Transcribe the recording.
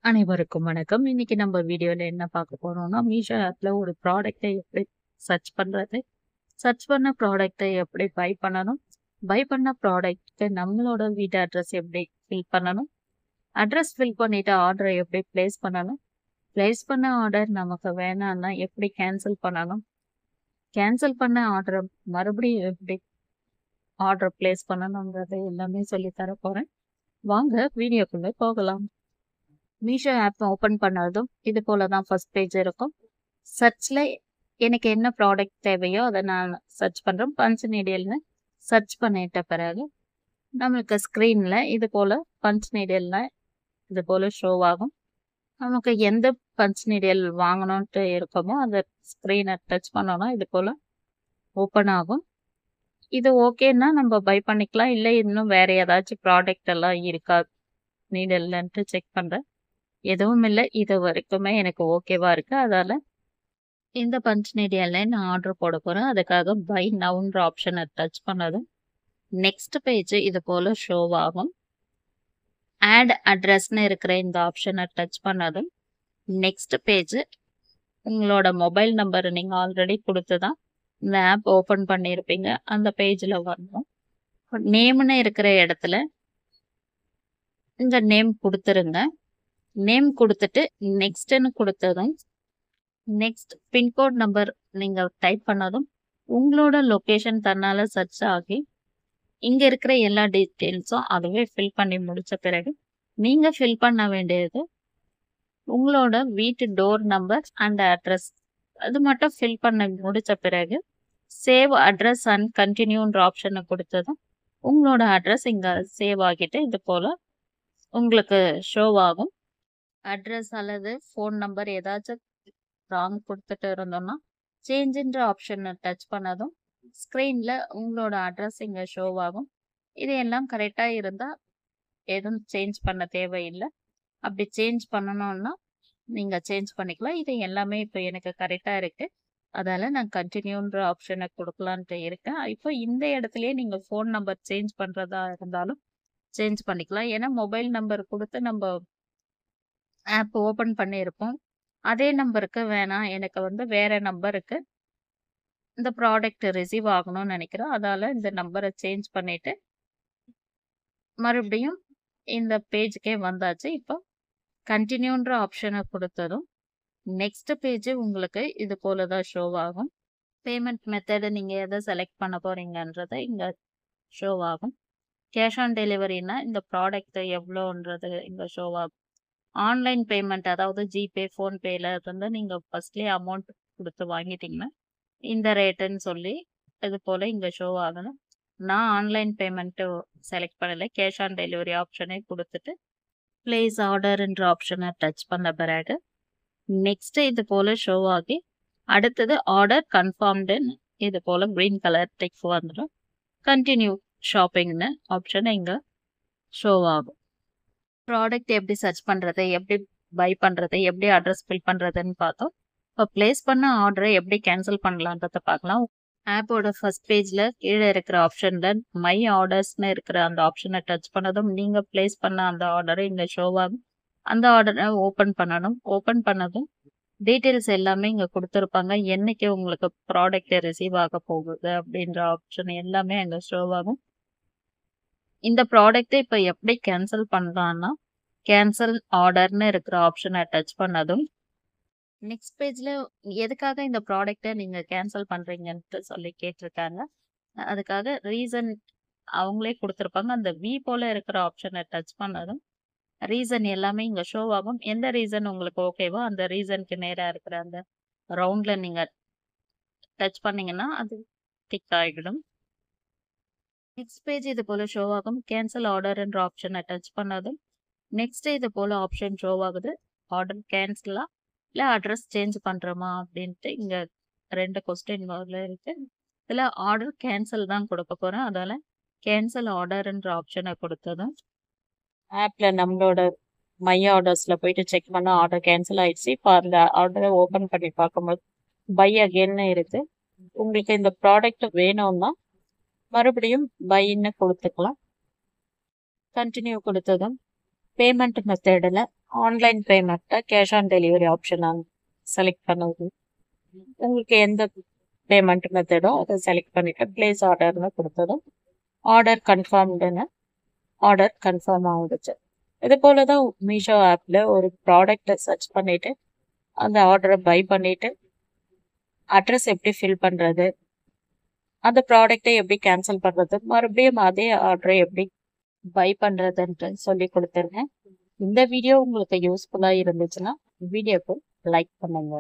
அனைவருக்கும் வணக்கம். இன்னைக்கு நம்ம வீடியோல என்ன பார்க்க போறோம்னா, மீஷோ ஆப்ல ஒரு ப்ராடக்ட்ட எப்படி சர்ச் பண்றது? சர்ச் பண்ண ப்ராடக்ட்ட எப்படி பை பண்ணணும்? பை பண்ண ப்ராடக்ட்க்கு நம்மளோட வீட்டு அட்ரஸ் எப்படி ஃபில் பண்ணணும்? அட்ரஸ் ஃபில் பண்ணிட்டு ஆர்டர எப்படி பிளேஸ் பண்ணணும்? பிளேஸ் பண்ண ஆர்டர் நமக்கு வேணாம்னா எப்படி கேன்சல் பண்ணணும்? கேன்சல் பண்ண ஆர்டர மறுபடியும் எப்படி ஆர்டர் பிளேஸ் பண்ணணும்ன்றது எல்லாமே சொல்லி தர போறேன். வாங்க வீடியோக்குள்ள போகலாம். மீஷோ ஆப் ஓப்பன் பண்ணதும் இது போல தான் ஃபர்ஸ்ட் பேஜ் இருக்கும். சர்ச்ல எனக்கு என்ன ப்ராடக்ட் தேவையோ அதை நான் சர்ச் பண்றேன். பஞ்ச் நீடியல்னு சர்ச் பண்ணிட்ட பிறகு நம்மளுக்கு ஸ்க்ரீன்ல இது போல பஞ்ச் நீடியல்ல இது போல ஷோ ஆகும். நமக்கு எந்த பஞ்ச் நீடியல் வாங்கணும்ட்டு இருக்கோமோ அந்த ஸ்க்ரீனை டச் பண்ணோம்னா இது போல ஓப்பன் ஆகும். இது ஓகேன்னா நம்ம பை பண்ணிக்கலாம். இல்லை இன்னும் வேற ஏதாச்சும் ப்ராடக்ட் எல்லாம் இருக்கா நீடல்லன்ட்டு செக் பண்றேன். எதுவும் இல்லை, இது வரைக்குமே எனக்கு ஓகேவா இருக்கு. அதால இந்த பஞ்ச் நீடியல்ல நான் ஆர்டர் போட போறேன். அதுக்காக பை நவுன்ற ஆப்ஷனை டச் பண்ணதும் நெக்ஸ்ட் பேஜ் இது போல ஷோ ஆகும். ஆட் அட்ரஸ்ன்னு இருக்கிற இந்த ஆப்ஷனை டச் பண்ணதும் நெக்ஸ்ட் பேஜ் உங்களோட மொபைல் நம்பர் நீங்க ஆல்ரெடி கொடுத்துதான் இந்த ஆப் ஓபன் பண்ணியிருப்பீங்க. அந்த பேஜ்ல வரணும். நேம்னு இருக்கிற இடத்துல இந்த நேம் கொடுத்துருங்க. நேம் கொடுத்துட்டு நெக்ஸ்ட்னு கொடுத்ததும் நெக்ஸ்ட் பின்கோட் நம்பர் நீங்க டைப் பண்ணதும் உங்களோட லொகேஷன் தன்னால சர்ச் ஆகி இங்க இருக்கிற எல்லா டீட்டெயில்ஸும் அதுவே ஃபில் பண்ணி முடிச்ச பிறகு நீங்க ஃபில் பண்ண வேண்டியது உங்களோட வீட்டு டோர் நம்பர் அண்ட் அட்ரஸ். அது மட்டும் ஃபில் பண்ண முடிச்ச பிறகு சேவ் அட்ரஸ் அண்ட் கண்டினியூன்ற ஆப்ஷனை கொடுத்ததும் உங்களோட அட்ரஸ் இங்க சேவ் ஆகிட்டு இது போல உங்களுக்கு ஷோ ஆகும். அட்ரஸ் அல்லது ஃபோன் நம்பர் ஏதாச்சும் ராங் கொடுத்துட்டு இருந்தோம்னா சேஞ்சுன்ற ஆப்ஷனை டச் பண்ணதும் ஸ்க்ரீன்ல உங்களோட அட்ரஸ் இங்க ஷோ ஆகும். இது எல்லாம் கரெக்டா இருந்தா எதுவும் சேஞ்ச் பண்ண தேவையில்லை. அப்படி சேஞ்ச் பண்ணணும்னா நீங்க சேஞ்ச் பண்ணிக்கலாம். இது எல்லாமே இப்போ எனக்கு கரெக்டா இருக்கு. அதால நான் கண்டினியூன்ற ஆப்ஷனை கொடுக்கலான்ட்டு இருக்கேன். இப்போ இந்த இடத்துலயே நீங்க ஃபோன் நம்பர் சேஞ்ச் பண்றதா இருந்தாலும் சேஞ்ச் பண்ணிக்கலாம். ஏன்னா மொபைல் நம்பர் கொடுத்து நம்ம ஆப் ஓபன் பண்ணியிருப்போம். அதே நம்பருக்கு வேணாம், எனக்கு வேற நம்பருக்கு இந்த ப்ராடக்ட் ரிசீவ் ஆகணும்னு நினைக்கிறேன். அதால இந்த நம்பரை சேஞ்ச் பண்ணிட்டு மறுபடியும் இந்த பேஜுக்கே வந்தாச்சு. இப்போ கண்டினியூன்ற ஆப்ஷனை கொடுத்ததும் நெக்ஸ்ட் பேஜ் உங்களுக்கு இது போல தான் ஷோ ஆகும். பேமெண்ட் மெத்தடு நீங்க எதை செலக்ட் பண்ண போறீங்கன்றதை இங்க ஷோ ஆகும். கேஷ் ஆன் டெலிவரினா இந்த ப்ராடக்ட் எவ்வளோன்றது இங்க ஷோ ஆகும். ஆன்லைன் பேமெண்ட் அதாவது ஜிபே ஃபோன்பேல இருந்து நீங்க ஃபர்ஸ்ட்லேயே அமௌண்ட் கொடுத்து வாங்கிட்டீங்கன்னா இந்த ரேட்டுன்னு சொல்லி இது போல இங்க ஷோ ஆகணும். நான் ஆன்லைன் பேமெண்ட்டு செலக்ட் பண்ணல. கேஷ் ஆன் டெலிவரி ஆப்ஷனே கொடுத்துட்டு பிளேஸ் ஆர்டர்ன்ற ஆப்ஷனை டச் பண்ண பிறகு நெக்ஸ்ட் இது போல ஷோ ஆகி அடுத்தது ஆர்டர் கன்ஃபார்ம்டுன்னு இது போல கிரீன் கலர் டிக் வந்துடும். கண்டினியூ ஷாப்பிங்னு ஆப்ஷன் இங்க ஷோ ஆகும். ப்ராடக்ட் எப்படி சர்ச் பண்றது, எப்படி பை பண்றது, எப்படி அட்ரஸ் ஃபில் பண்றதுன்னு பார்த்தோம். இப்போ பிளேஸ் பண்ண ஆர்டரை எப்படி கேன்சல் பண்ணலான்றத பார்க்கலாம். ஆப்போட ஃபர்ஸ்ட் பேஜ்ல கீழே இருக்கிற ஆப்ஷன்ல மை ஆர்டர்ஸ்னு இருக்கிற அந்த ஆப்ஷனை டச் பண்ணதும் நீங்க பிளேஸ் பண்ண அந்த ஆர்டரை இங்க ஷோ ஆகும். அந்த ஆர்டரை ஓபன் பண்ணணும். ஓபன் பண்ணதும் டீட்டெயில்ஸ் எல்லாமே இங்க கொடுத்துருப்பாங்க. என்னைக்கு உங்களுக்கு ப்ராடக்ட் ரிசீவ் ஆக போகுது அப்படின்ற ஆப்ஷன் எல்லாமே அங்க ஷோ ஆகும். இந்த ப்ராடக்ட்டை இப்போ எப்படி கேன்சல் பண்ணலாம்னா கேன்சல் ஆர்டர்னு இருக்கிற ஆப்ஷனை டச் பண்ணதும் நெக்ஸ்ட் பேஜ்ல எதுக்காக இந்த ப்ராடக்ட்டை நீங்க கேன்சல் பண்றீங்கன்ட்டு சொல்லி கேட்டிருக்காங்க. அதுக்காக ரீசன் அவங்களே கொடுத்துருப்பாங்க. அந்த வி போல இருக்கிற ஆப்ஷனை டச் பண்ணதும் ரீசன் எல்லாமே இங்க ஷோ ஆகும். எந்த ரீசன் உங்களுக்கு ஓகேவோ அந்த ரீசனுக்கு நேரா இருக்கிற அந்த ரவுண்ட்ல நீங்க டச் பண்ணீங்கன்னா அது டிக் ஆகிடும். நெக்ஸ்ட் பேஜ் இது போல ஷோ ஆகும். கேன்சல் ஆர்டர்ன்ற ஆப்ஷனை டச் பண்ணதும் நெக்ஸ்ட் இது போல ஆப்ஷன் ஷோ ஆகுது. ஆர்டர் கேன்சலா இல்லை அட்ரஸ் சேஞ்ச் பண்றோமா அப்படின்ட்டு இங்க 2 கொஸ்டின் இருக்கு. இதுல ஆர்டர் கேன்சல் தான் கொடுக்க போறேன். அதால கேன்சல் ஆர்டர்ன்ற ஆப்ஷனை கொடுத்ததும் ஆப்ல நம்மளோட மை ஆர்டர்ஸ்ல போயிட்டு செக் பண்ண ஆர்டர் கேன்சல் ஆயிடுச்சு. இப்போ அந்த ஆர்டரை ஓபன் பண்ணி பார்க்கும்போது பை அகென்னு இருக்கு. உங்களுக்கு இந்த ப்ராடக்ட் வேணும்னா மறுபடியும் பைன்னு கொடுத்துக்கலாம். கண்டினியூ கொடுத்ததும் பேமெண்ட் மெத்தடில் ஆன்லைன் பேமெண்ட்டை cash on delivery option select பண்ணுவது. உங்களுக்கு எந்த பேமெண்ட் மெத்தடோ அதை செலக்ட் பண்ணிட்டு பிளேஸ் ஆர்டர்னு கொடுத்ததும் ஆர்டர் கன்ஃபார்ம்டுன்னு ஆர்டர் கன்ஃபார்ம் ஆகிடுச்சு. இது போல தான் மீஷோ ஆப்பில் ஒரு ப்ராடக்டை சர்ச் பண்ணிவிட்டு அந்த ஆர்டரை பை பண்ணிவிட்டு அட்ரஸ் எப்படி ஃபில் பண்ணுறது, அந்த ப்ராடக்டை எப்படி கேன்சல் பண்ணுறது, மறுபடியும் அதே ஆர்டரை எப்படி பை பண்ணுறதுன்ட்டு சொல்லி கொடுத்துருங்க. இந்த வீடியோ உங்களுக்கு யூஸ்ஃபுல்லாக இருந்துச்சுன்னா வீடியோக்கு லைக் பண்ணுங்க.